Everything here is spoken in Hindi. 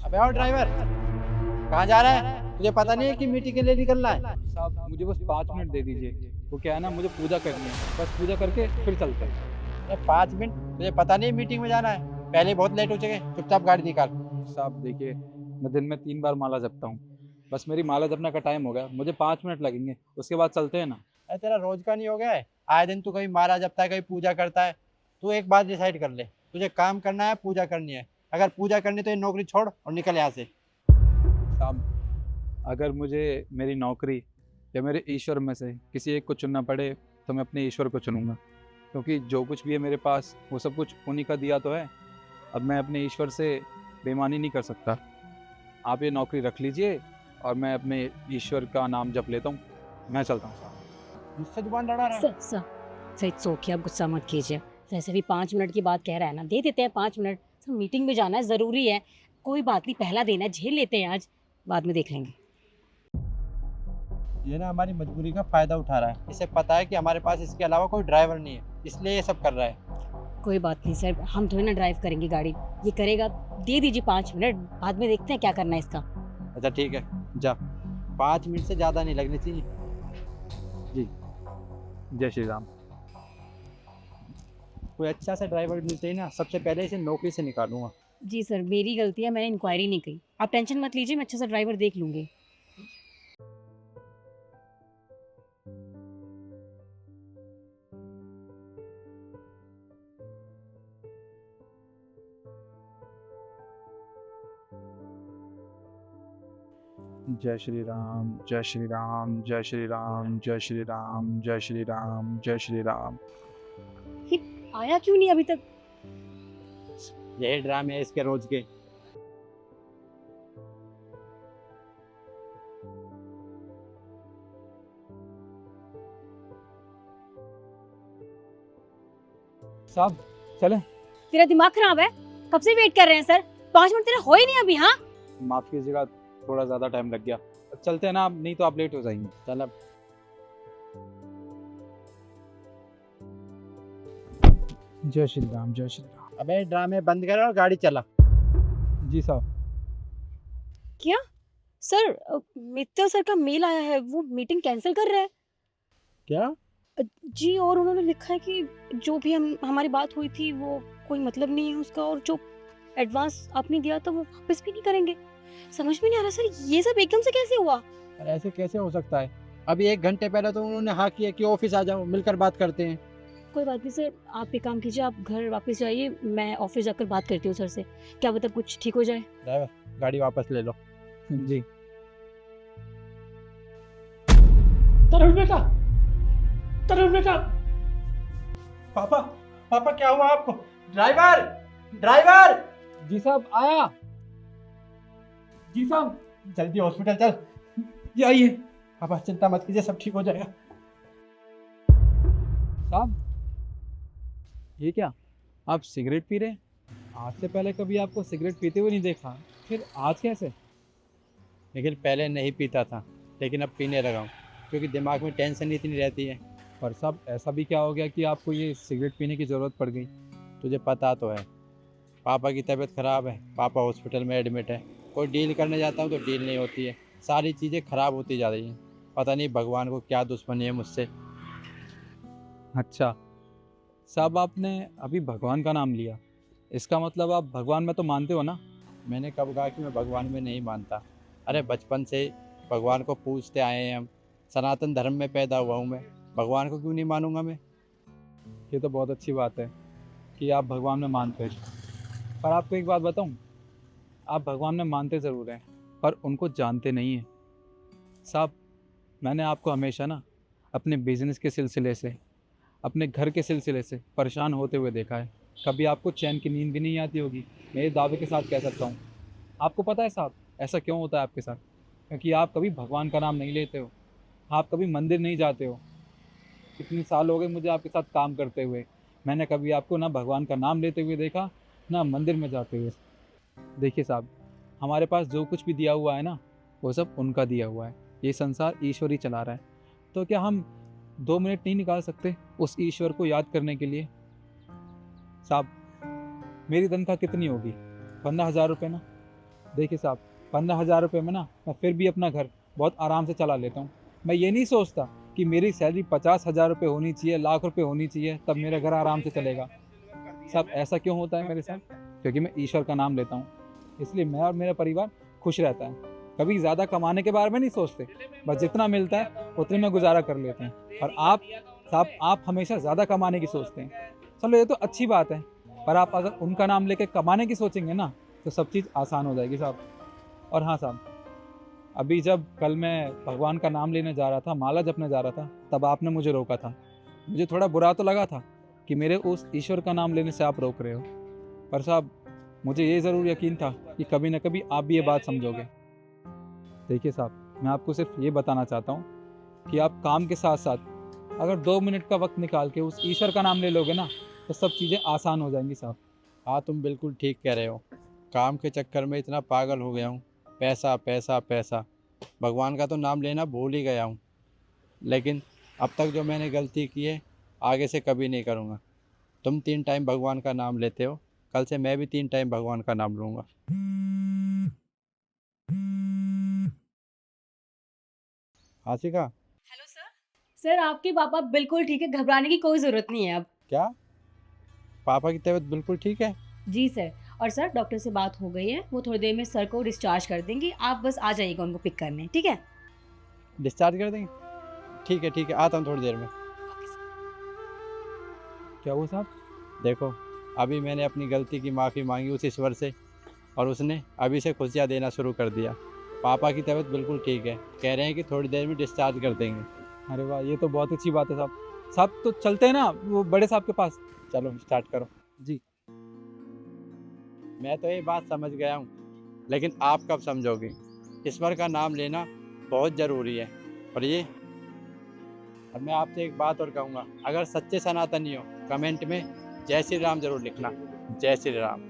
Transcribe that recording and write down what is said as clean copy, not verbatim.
अबे और ड्राइवर, कहाँ जा रहा है? तुझे पता नहीं है कि मीटिंग के लिए निकलना है? साहब मुझे बस 5 मिनट दे दीजिए। वो क्या है ना, मुझे पूजा करनी है, बस पूजा करके फिर चलते हैं। अरे 5 मिनट? तुझे पता नहीं मीटिंग में जाना है? पहले ही बहुत लेट हो चुके, चुपचाप गाड़ी निकाल। साहब देखिए, मैं दिन में 3 बार माला जपता हूँ। बस मेरी माला जपने का टाइम हो गया, मुझे 5 मिनट लगेंगे, उसके बाद चलते हैं ना। अरे तेरा रोज का नहीं हो गया है? आए दिन तू कहीं माला जपता है, कहीं पूजा करता है। तू एक बात डिसाइड कर ले, तुझे काम करना है पूजा करनी है। अगर पूजा करनी है तो ये नौकरी छोड़ और निकल यहाँ से। साहब अगर मुझे मेरी नौकरी या मेरे ईश्वर में से किसी एक को चुनना पड़े तो मैं अपने ईश्वर को चुनूंगा, क्योंकि जो कुछ भी है मेरे पास वो सब कुछ उन्हीं का दिया तो है। अब मैं अपने ईश्वर से बेईमानी नहीं कर सकता। आप ये नौकरी रख लीजिए और मैं अपने ईश्वर का नाम जप लेता हूँ। मैं चलता हूँ साहब। मुझसे जुबान लड़ा रहा है? Sir sir sir it's okay, आप गुस्सा मत कीजिए। वैसे भी 5 मिनट की बात कह रहा है ना, दे देते हैं 5 मिनट। सर मीटिंग में जाना है, ज़रूरी है। कोई बात नहीं, पहला देना है, झेल लेते हैं आज, बाद में देख लेंगे। ये ना हमारी मजबूरी का फायदा उठा रहा है। इसे पता है कि हमारे पास इसके अलावा कोई ड्राइवर नहीं है, इसलिए ये सब कर रहा है। कोई बात नहीं सर, हम थोड़ी ना ड्राइव करेंगे गाड़ी, ये करेगा। दे दीजिए 5 मिनट, बाद में देखते हैं क्या करना है इसका। अच्छा ठीक है, जा। 5 मिनट से ज़्यादा नहीं लगने चाहिए। जी, जय श्री राम। कोई अच्छा सा ड्राइवर मिलते ही ना, सबसे पहले इसे नौकरी से निकालूंगा। जी सर, मेरी गलती है, मैंने इंक्वायरी नहीं की। आप टेंशन मत लीजिए, मैं अच्छा सा ड्राइवर देख लूँगी। जय श्री राम, जय श्री राम, जय श्री राम, जय श्री राम, जय श्री राम, जय श्री राम। ये आया क्यों नहीं अभी तक? यही ड्रामे है इसके रोज के। साहब चलें। तेरा दिमाग खराब है? कब से वेट कर रहे हैं सर, 5 मिनट तेरा हो ही नहीं अभी। हाँ माफ़ कीजिएगा, थोड़ा ज़्यादा टाइम लग गया। चलते हैं ना, आप नहीं तो आप लेट हो जाएंगे। चल अब। जय श्री राम, जय श्री राम। अबे ड्रामे बंद कर और गाड़ी चला। जी साहब। क्या सर, मित्तल सर का मेल आया है, वो मीटिंग कैंसिल कर रहे हैं। क्या? जी, और उन्होंने लिखा है कि जो भी हमारी बात हुई थी वो कोई मतलब नहीं है उसका, और जो एडवांस आपने दिया था वो वापस भी नहीं करेंगे। समझ में नहीं आ रहा सर, ये सब एकदम से कैसे हुआ? अरे ऐसे कैसे हो सकता है? अभी 1 घंटे पहले तो उन्होंने हाँ किया कि ऑफिस आ जाओ, मिलकर बात करते हैं। कोई बात नहीं सर, आप एक काम कीजिए, आप घर वापस जाइए, मैं ऑफिस जाकर बात करती हूँ सर से, क्या पता कुछ ठीक हो जाए। ड्राइवर, गाड़ी वापस ले लो। जी। तरुण बेटा, तरुण बेटा। पापा, पापा क्या हुआ आपको? Driver, driver. जी साहब आया। जी साहब। जल्दी हॉस्पिटल चल। जी आइए। पापा चिंता मत कीजिए, सब ठीक हो जाएगा। साहब ये क्या, आप सिगरेट पी रहे हैं? आज से पहले कभी आपको सिगरेट पीते हुए नहीं देखा, फिर आज कैसे? लेकिन पहले नहीं पीता था, लेकिन अब पीने लगा हूँ, क्योंकि दिमाग में टेंशन इतनी रहती है। पर साहब ऐसा भी क्या हो गया कि आपको ये सिगरेट पीने की ज़रूरत पड़ गई? तुझे पता तो है, पापा की तबीयत ख़राब है, पापा हॉस्पिटल में एडमिट है। कोई डील करने जाता हूँ तो डील नहीं होती है, सारी चीज़ें ख़राब होती जा रही हैं। पता नहीं भगवान को क्या दुश्मनी है मुझसे। अच्छा साहब, आपने अभी भगवान का नाम लिया, इसका मतलब आप भगवान में तो मानते हो ना? मैंने कब कहा कि मैं भगवान में नहीं मानता? अरे बचपन से भगवान को पूजते आए हैं हम, सनातन धर्म में पैदा हुआ हूँ मैं, भगवान को क्यों नहीं मानूंगा मैं? ये तो बहुत अच्छी बात है कि आप भगवान में मानते हैं। पर आपको एक बात बताऊं, आप भगवान में मानते ज़रूर हैं पर उनको जानते नहीं हैं। साहब मैंने आपको हमेशा ना अपने बिजनेस के सिलसिले से, अपने घर के सिलसिले से परेशान होते हुए देखा है। कभी आपको चैन की नींद भी नहीं आती होगी, मैं ये दावे के साथ कह सकता हूँ। आपको पता है साहब ऐसा क्यों होता है आपके साथ? क्योंकि आप कभी भगवान का नाम नहीं लेते हो, आप कभी मंदिर नहीं जाते हो। इतनी साल हो गए मुझे आपके साथ काम करते हुए, मैंने कभी आपको ना भगवान का नाम लेते हुए देखा, ना मंदिर में जाते हुए। देखिए साहब, हमारे पास जो कुछ भी दिया हुआ है ना, वो सब उनका दिया हुआ है। ये संसार ईश्वर ही चला रहा है, तो क्या हम 2 मिनट नहीं निकाल सकते उस ईश्वर को याद करने के लिए? साहब मेरी तनख्वाह कितनी होगी? 15,000 रुपये ना। देखिए साहब, 15,000 रुपये में ना मैं फिर भी अपना घर बहुत आराम से चला लेता हूँ। मैं ये नहीं सोचता कि मेरी सैलरी 50,000 रुपये होनी चाहिए, लाख रुपए होनी चाहिए, तब मेरा घर आराम से चलेगा। साहब ऐसा क्यों होता है मेरे साथ? क्योंकि मैं ईश्वर का नाम लेता हूँ, इसलिए मैं और मेरा परिवार खुश रहता है। कभी ज़्यादा कमाने के बारे में नहीं सोचते, बस जितना मिलता है उतने में गुजारा कर लेते हैं। और आप साहब, आप हमेशा ज़्यादा कमाने की सोचते हैं। चलो ये तो अच्छी बात है, पर आप अगर उनका नाम लेके कमाने की सोचेंगे ना, तो सब चीज़ आसान हो जाएगी साहब। और हाँ साहब, अभी जब कल मैं भगवान का नाम लेने जा रहा था, माला जपने जा रहा था, तब आपने मुझे रोका था। मुझे थोड़ा बुरा तो लगा था कि मेरे उस ईश्वर का नाम लेने से आप रोक रहे हो, पर साहब मुझे ये ज़रूर यकीन था कि कभी ना कभी आप भी ये बात समझोगे। देखिए साहब, मैं आपको सिर्फ ये बताना चाहता हूँ कि आप काम के साथ साथ अगर 2 मिनट का वक्त निकाल के उस ईश्वर का नाम ले लोगे ना, तो सब चीज़ें आसान हो जाएंगी साहब। हाँ, तुम बिल्कुल ठीक कह रहे हो। काम के चक्कर में इतना पागल हो गया हूँ, पैसा पैसा पैसा, भगवान का तो नाम लेना भूल ही गया हूँ। लेकिन अब तक जो मैंने गलती की है, आगे से कभी नहीं करूँगा। तुम 3 टाइम भगवान का नाम लेते हो, कल से मैं भी 3 टाइम भगवान का नाम लूँगा। Ashika, hello sir. सर आपके पापा बिल्कुल ठीक है, घबराने की कोई ज़रूरत नहीं है अब। क्या पापा की तबीयत बिल्कुल ठीक है? जी सर। और सर डॉक्टर से बात हो गई है, वो थोड़ी देर में सर को डिस्चार्ज कर देंगे, आप बस आ जाइएगा उनको पिक करने, ठीक है? डिस्चार्ज कर देंगे? ठीक है, आता हूँ थोड़ी देर में। क्या हुआ साहब? देखो, अभी मैंने अपनी गलती की माफ़ी मांगी उस ईश्वर से, और उसने अभी से खुशियाँ देना शुरू कर दिया। पापा की तबीयत बिल्कुल ठीक है, कह रहे हैं कि थोड़ी देर में डिस्चार्ज कर देंगे। अरे वाह, ये तो बहुत अच्छी बात है साहब। साहब तो चलते हैं ना वो बड़े साहब के पास। चलो स्टार्ट करो। जी। मैं तो ये बात समझ गया हूँ, लेकिन आप कब समझोगे? ईश्वर का नाम लेना बहुत ज़रूरी है। और मैं आपसे एक बात और कहूँगा, अगर सच्चे सनातनी हो, कमेंट में जय श्री राम ज़रूर लिखना। जय श्री राम।